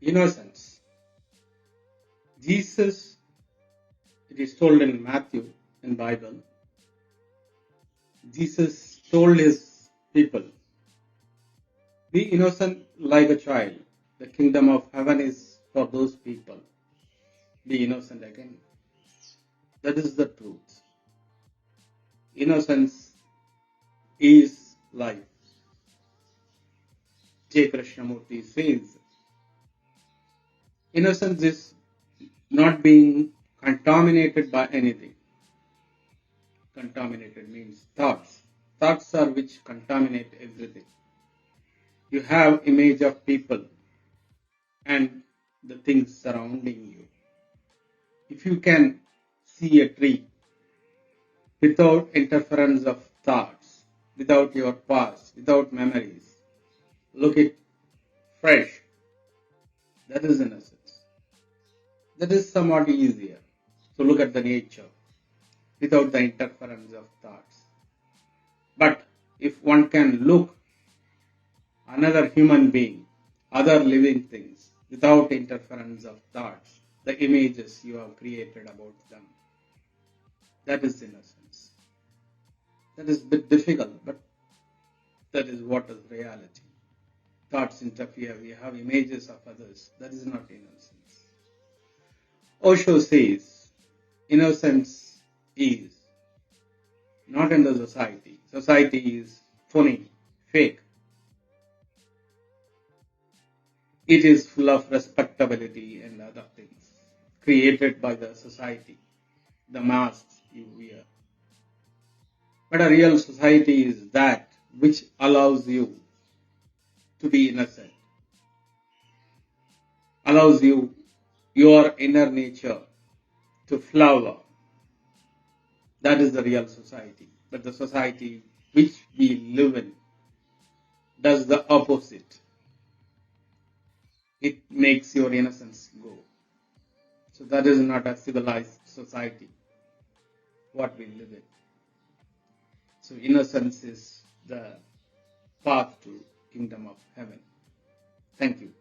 Innocence. Jesus, it is told in Matthew in Bible, Jesus told his people, be innocent like a child. The kingdom of heaven is for those people. Be innocent again. That is the truth. Innocence is life. J.Krishnamurti says, innocence is not being contaminated by anything. Contaminated means thoughts. Thoughts are which contaminate everything. You have image of people and the things surrounding you. If you can see a tree without interference of thoughts, without your past, without memories, look it fresh, that is innocence. That is somewhat easier to look at the nature without the interference of thoughts. But if one can look another human being, other living things, without interference of thoughts, the images you have created about them, that is innocence. That is a bit difficult, but that is what is reality. Thoughts interfere, we have images of others, that is not innocence. Osho says, innocence is not in the society. Society is phony, fake. It is full of respectability and other things created by the society, the masks you wear. But a real society is that which allows you to be innocent, allows you your inner nature to flower. That is the real society. But the society which we live in does the opposite. It makes your innocence go. So that is not a civilized society, what we live in. So innocence is the path to kingdom of heaven. Thank you.